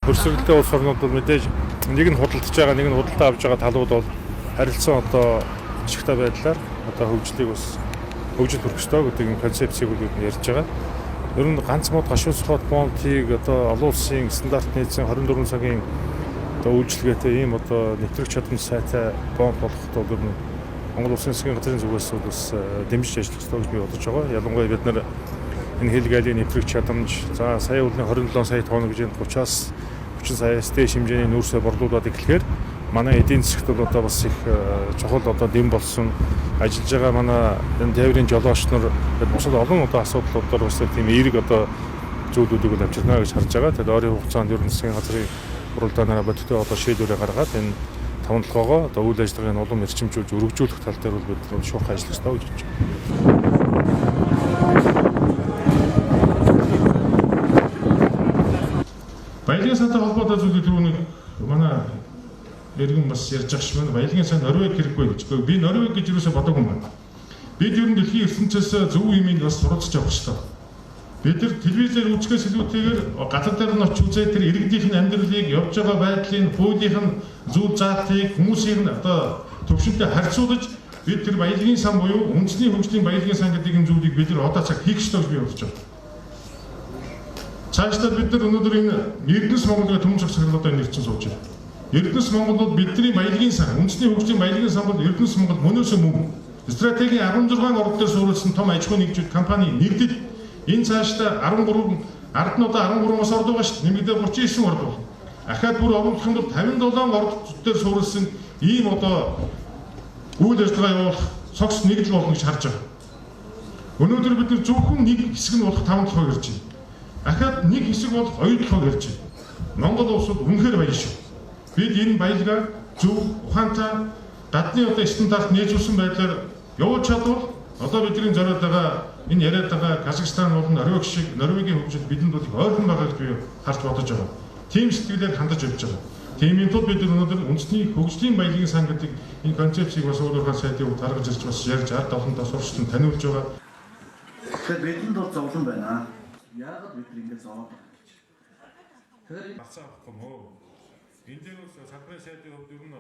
Өрсөлдөлтөй улс орнууд бол мэдээж нэг нь худалдаж байгаа, нэг нь худалдаа авж байгаа талууд бол харилцан одоо ашигтай байдлаар одоо хөгжлийг бас хөгжил хүрэх ёстой гэдэг энэ концепцийг бол ярьж байгаа. Ер нь ганц мод гашуун сухад бондыг одоо олон улсын стандарт нийцсэн 24 цагийн одоо үйлчилгээтэй ийм одоо нэвтрэх чадамж сайтай бонд болоход бол ер нь Монгол Улсын засгийн газрын зүгээс бас дэмжиж ажиллах ёстой гэж би бодож байгаа. Ялангуяа бид нар энэ хэлгээлийн нэвтрэх чадамж за сая үлний 27 сая тонн гэж 30-аас 30 саяас дээш хэмжээний нүүрсээ борлуулад эхлэхээр манай эдийн засгт бол одоо бас их чухал одоо дэм болсон ажиллаж байгаа манай энэ тээврийн жолооч нар бусад олон одоо асуудлуудаар бас тийм эерэг одоо зүйлүүдийг бол авчирна гэж харж байгаа. Тэгэхээр ойрын хугацаанд ер нь засгийн газрын уралдаанаараа бодиттой одоо шийдвэрээ гаргаад энэ таван толгоогоо одоо үйл ажиллагааг нь улам эрчимжүүлж өргөжүүлэх тал дээр бол бид шууд ажиллах ёстой гэж бодож байна. Баялагын сантай холбоотой зүйлийг түрүүний манай иргэн бас ярьж байгаа шүү. Баялагын сан Норвег хэрэггүй гэж. Би Норвег гэж юусоо бодоогүй юм байна. Бид ер нь дэлхийн ертөнцөөс зөв юмыг бас суралцж авах хэрэгтэй. Бид нар телевизээр үзэхээс илүүтэйгээр газар дээр нь очиж үзээд тэр иргэдийн амьдралыг явж байгаа байдлыг, хуулийнх нь зүйл заалтыг хүмүүсийг нь одоо төвшөнтэй харьцуулж бид тэр баялагын сан буюу үндэсний хөгжлийн баялагын сан гэдэг энэ зүйлийг бид нар одоо цаг хийх ёстой гэж би бодож байна. Цаашдаа бид нар өнөөдөр энэ Эрдэнэс Монголын төмөн цагсгалуудаа нэрчэн сууж байна. Эрдэнэс Монгол бол бидний баялагын сан, үндэсний хөгжлийн баялагын сан бол Эрдэнэс Монгол мөнөөсөө мөн. Стратегийн 16 орд дээр суурилсан том аж ахуй нэгжүүд компани нэгдэл энэ цаашдаа 13 ард нь одоо 13-аас орд байгаа шүү дээ. Нэмэгдээ 39 орд байна. Ахаад бүр оруулах нь бол 57 орд дээр суурилсан ийм одоо үйл ажиллагаа явуулах цогц нэгдэл болно гэж харж байгаа. Өнөөдөр бид нар зөвхөн нэг хэсэг нь болох 5 толгой ярьж байна. Ахаад нэг хэсэг болох 2 толгой ярьж байна. Монгол улс бол үнэхээр баян шүү. Бид энэ баялгаа зөв ухаантай гадны одоо стандарт нээжүүлсэн байдлаар явуулж чадвал одоо бидний зориод байгаа энэ яриад байгаа Казахстан болон Норвег шиг Норвегийн хөгжил бидэнд бол ойрхон байгаа гэж би харж бодож байгаа. Тийм сэтгэлээр хандаж явж байгаа. Тиймийн тулд бид өнөөдөр үндэсний хөгжлийн баялагын сан гэдэг энэ концепцийг бас уулуурхай сайдын хувьд харгаж ирж бас ярьж ард олондоо сурчлан таниулж байгаа. Тэгэхээр бидэнд бол зовлон байна. Яагаад бид ингэж зовоод байгаа гэж. Тэгэхээр Бацаа авахгүй мó. Энэ дээр бас салбарын сайдын хувьд ер нь